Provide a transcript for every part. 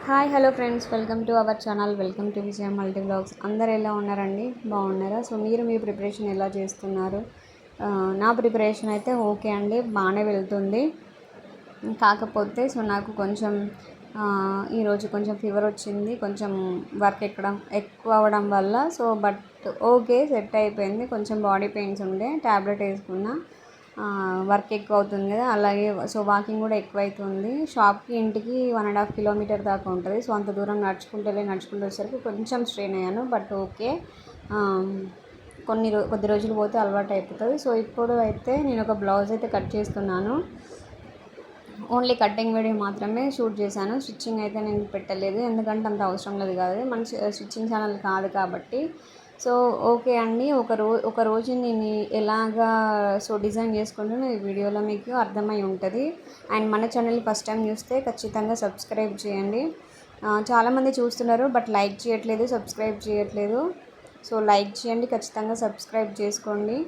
Hi hello friends, welcome to our channel. Welcome to Vijaya multi vlogs. అందరు ఎలా ఉన్నారండి? బాగున్నారా? సో మీరు మీ ప్రిపరేషన్ ఎలా చేస్తున్నారు? నా ప్రిపరేషన్ అయితే ఓకే అండి, బాగానే వెళ్తుంది. కాకపోతే నాకు కొంచెం ఈరోజు కొంచెం ఫీవర్ వచ్చింది, కొంచెం వర్క్ ఎక్కువ అవ్వడం వల్ల. బట్ ఓకే, సెట్ అయిపోయింది. కొంచెం బాడీ పెయిన్స్ ఉండే, ట్యాబ్లెట్ వేసుకున్నా. వర్క్ ఎక్కువ అవుతుంది కదా, అలాగే వాకింగ్ కూడా ఎక్కువ అవుతుంది. షాప్కి ఇంటికి 1.5 కిలోమీటర్ దాకా ఉంటుంది. అంత దూరం నడుచుకుంటూ వచ్చేసరికి కొంచెం స్ట్రెయిన్ అయ్యాను. బట్ ఓకే, కొద్ది రోజులు పోతే అలవాటు అయిపోతుంది. ఇప్పుడు అయితే నేను ఒక బ్లౌజ్ అయితే కట్ చేస్తున్నాను. ఓన్లీ కటింగ్ వీడియో మాత్రమే షూట్ చేశాను. స్టిచ్చింగ్ అయితే నేను పెట్టలేదు, ఎందుకంటే అంత అవసరం లేదు కాదు, మన స్టిచ్చింగ్ ఛానల్ కాదు కాబట్టి. ఓకే అండి, ఒక రోజు నేను ఎలాగా డిజైన్ చేసుకుంటున్నా ఈ వీడియోలో మీకు అర్థమై ఉంటుంది. అండ్ మన ఛానల్ ఫస్ట్ టైం చూస్తే ఖచ్చితంగా సబ్స్క్రైబ్ చేయండి. చాలామంది చూస్తున్నారు బట్ లైక్ చేయట్లేదు, సబ్స్క్రైబ్ చేయట్లేదు. లైక్ చేయండి, ఖచ్చితంగా సబ్స్క్రైబ్ చేసుకోండి.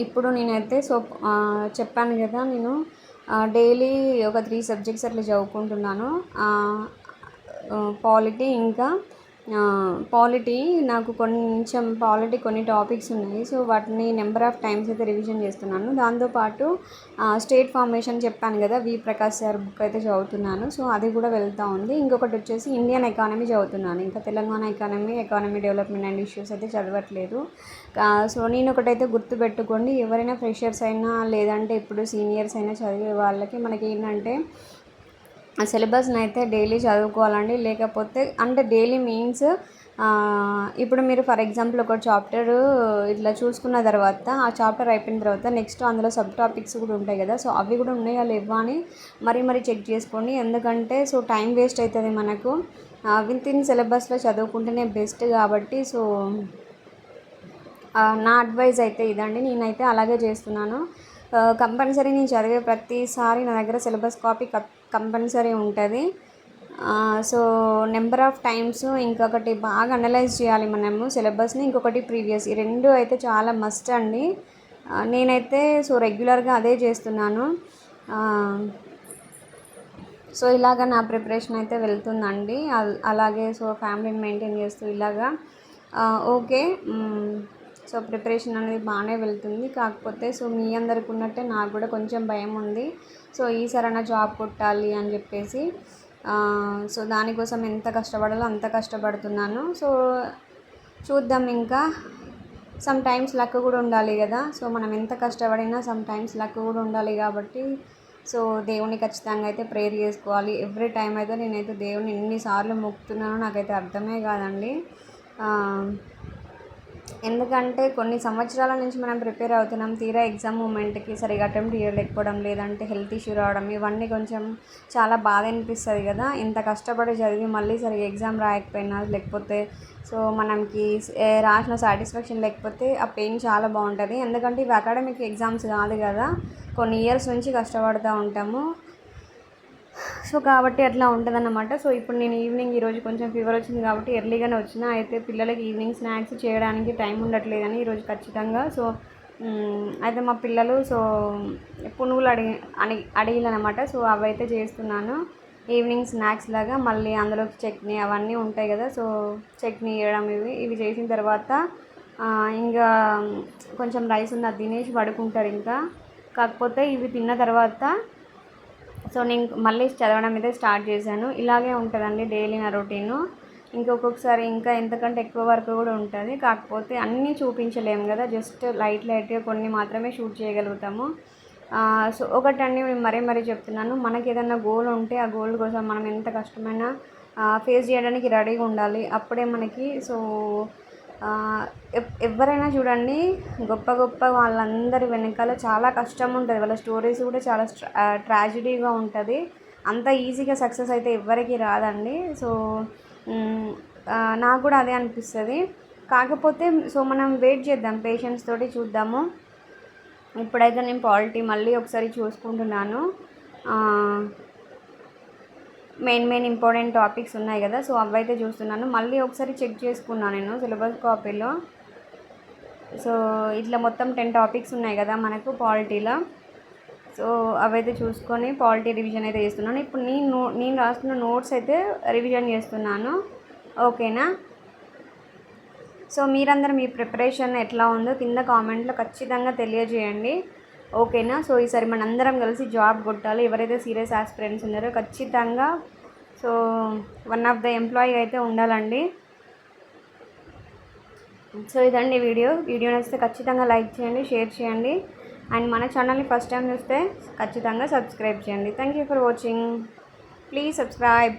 ఇప్పుడు నేనైతే చెప్పాను కదా, నేను డైలీ ఒక 3 సబ్జెక్ట్స్ అట్లా చదువుకుంటున్నాను. పాలిటీ, ఇంకా పాలిటీ నాకు కొన్ని టాపిక్స్ ఉన్నాయి. వాటిని నెంబర్ ఆఫ్ టైమ్స్ అయితే రివిజన్ చేస్తున్నాను. దాంతోపాటు స్టేట్ ఫార్మేషన్ చెప్పాను కదా, వి ప్రకాష్ సార్ బుక్ అయితే చదువుతున్నాను. అది కూడా వెళ్తూ ఉంది. ఇంకొకటి వచ్చేసి ఇండియన్ ఎకానమీ చదువుతున్నాను. ఇంకా Telangana economy development and issues అయితే చదవట్లేదు. నేను ఒకటైతే గుర్తుపెట్టుకోండి, ఎవరైనా ఫ్రెషర్స్ అయినా లేదంటే ఇప్పుడు సీనియర్స్ అయినా చదివే వాళ్ళకి మనకి ఏంటంటే సిలబస్ని అయితే డైలీ చదువుకోవాలండి. లేకపోతే అంటే డైలీ మీన్స్ ఇప్పుడు మీరు ఫర్ ఎగ్జాంపుల్ ఒక చాప్టర్ ఇట్లా చూసుకున్న తర్వాత, ఆ చాప్టర్ అయిపోయిన తర్వాత నెక్స్ట్ అందులో సబ్ టాపిక్స్ కూడా ఉంటాయి కదా, అవి కూడా ఉన్నాయా లేవా అని మరీ చెక్ చేసుకోండి. ఎందుకంటే టైం వేస్ట్ అవుతుంది మనకు. విత్ ఇన్ సిలబస్లో చదువుకుంటేనే బెస్ట్ కాబట్టి. నా అడ్వైజ్ అయితే ఇదండి, నేనైతే అలాగే చేస్తున్నాను. కంపల్సరీ నేను చదివే ప్రతిసారి నా దగ్గర సిలబస్ కాపీ కంపల్సరీ ఉంటుంది. నెంబర్ ఆఫ్ టైమ్స్, ఇంకొకటి బాగా అనలైజ్ చేయాలి మనము సిలబస్ని, ఇంకొకటి ప్రీవియస్. ఈ రెండు అయితే చాలా మస్ట్ అండి. నేనైతే రెగ్యులర్గా అదే చేస్తున్నాను. ఇలాగ నా ప్రిపరేషన్ అయితే వెళ్తుందండి. అలాగే ఫ్యామిలీని మెయింటైన్ చేస్తూ ఇలాగా ఓకే. ప్రిపరేషన్ అనేది బాగానే వెళ్తుంది. కాకపోతే మీ అందరికి ఉన్నట్టే నాకు కూడా కొంచెం భయం ఉంది. ఈసారైనా జాబ్ కొట్టాలి అని చెప్పేసి. దానికోసం ఎంత కష్టపడాలో అంత కష్టపడుతున్నాను. చూద్దాం. ఇంకా సమ్ టైమ్స్ లక్ కూడా ఉండాలి కదా. మనం ఎంత కష్టపడినా సమ్ టైమ్స్ లక్ కూడా ఉండాలి కాబట్టి దేవుని ఖచ్చితంగా అయితే ప్రేయర్ చేసుకోవాలి. ఎవ్రీ టైం అయితే నేనైతే దేవుని ఎన్నిసార్లు మొక్కుతున్నానో నాకైతే అర్థమే కాదండి. ఎందుకంటే కొన్ని సంవత్సరాల నుంచి మనం ప్రిపేర్ అవుతున్నాం, తీరా ఎగ్జామ్ మూమెంట్కి సరిగా అటెంప్ట్ చేయలేకపోవడం, లేదంటే హెల్త్ ఇష్యూ రావడం, ఇవన్నీ కొంచెం చాలా బాధ అనిపిస్తుంది కదా. ఇంత కష్టపడి చదివి మళ్ళీ సరిగా ఎగ్జామ్ రాయకపోయినా, లేకపోతే మనకి రాసిన సాటిస్ఫాక్షన్ లేకపోతే ఆ పెయిన్ చాలా బాగుంటుంది. ఎందుకంటే ఇవి అకాడమిక్ ఎగ్జామ్స్ కాదు కదా, కొన్ని ఇయర్స్ నుంచి కష్టపడుతూ ఉంటాము. కాబట్టి అట్లా ఉంటుందన్నమాట. ఇప్పుడు నేను ఈరోజు కొంచెం ఫీవర్ వచ్చింది కాబట్టి ఎర్లీగానే వచ్చిన. అయితే పిల్లలకి ఈవినింగ్ స్నాక్స్ చేయడానికి టైం ఉండట్లేదని ఈరోజు ఖచ్చితంగా అయితే మా పిల్లలు పునుగులు అడిగిలనమాట. అవి అయితే చేస్తున్నాను ఈవినింగ్ స్నాక్స్ లాగా. మళ్ళీ అందులోకి చట్నీ అవన్నీ ఉంటాయి కదా, చట్నీ వేయడం ఇవి చేసిన తర్వాత ఇంకా కొంచెం రైస్ ఉంది, అది తినేసి పడుకుంటారు. ఇంకా కాకపోతే ఇవి తిన్న తర్వాత నేను మళ్ళీ చదవడం అయితే స్టార్ట్ చేశాను. ఇలాగే ఉంటుందండి డైలీ నా రొటీను. ఇంకొకసారి ఇంకా ఎంతకంటే ఎక్కువ వర్క్ కూడా ఉంటుంది. కాకపోతే అన్నీ చూపించలేము కదా, జస్ట్ లైట్గా కొన్ని మాత్రమే షూట్ చేయగలుగుతాము. ఒకటండి నేను మరీ చెప్తున్నాను, మనకి ఏదైనా గోల్ ఉంటే ఆ గోల్ కోసం మనం ఎంత కష్టమైనా ఫేస్ చేయడానికి రెడీగా ఉండాలి. అప్పుడే మనకి ఎవరైనా చూడండి, గొప్ప వాళ్ళందరి వెనకాల చాలా కష్టం ఉంటుంది. వాళ్ళ స్టోరీస్ కూడా చాలా ట్రాజడీగా ఉంటుంది. అంత ఈజీగా సక్సెస్ అయితే ఎవ్వరికి రాదండి. నాకు కూడా అదే అనిపిస్తుంది. కాకపోతే మనం వెయిట్ చేద్దాం, పేషెన్స్ తోటి చూద్దాము. ఇప్పుడైతే నేను పాలిటీ మళ్ళీ ఒకసారి చూసుకుంటున్నాను. మెయిన్ ఇంపార్టెంట్ టాపిక్స్ ఉన్నాయి కదా, అవైతే చూస్తున్నాను. మళ్ళీ ఒకసారి చెక్ చేసుకున్నాను నేను సిలబస్ కాపీలో. ఇట్లా మొత్తం 10 టాపిక్స్ ఉన్నాయి కదా మనకు పాలిటీలో. సో అవైతే చూసుకొని పాలిటీ రివిజన్ అయితే చేస్తున్నాను. ఇప్పుడు నేను రాస్తున్న నోట్స్ అయితే రివిజన్ చేస్తున్నాను. ఓకేనా? సో మీరందరూ మీ ప్రిపరేషన్ ఎట్లా ఉందో కింద కామెంట్లో ఖచ్చితంగా తెలియజేయండి. ఓకేనా? సో ఈసారి మనందరం కలిసి జాబ్ కొట్టాలి. ఎవరైతే సీరియస్ ఆస్పిరెంట్స్ ఉన్నారో ఖచ్చితంగా so one of the employee అయితే ఉండాలండి. సో ఇదండి వీడియో నచ్చితే ఖచ్చితంగా లైక్ చేయండి, షేర్ చేయండి. అండ్ మన ఛానల్ని ఫస్ట్ టైం చూస్తే ఖచ్చితంగా సబ్స్క్రైబ్ చేయండి. Thank you for watching. Please subscribe.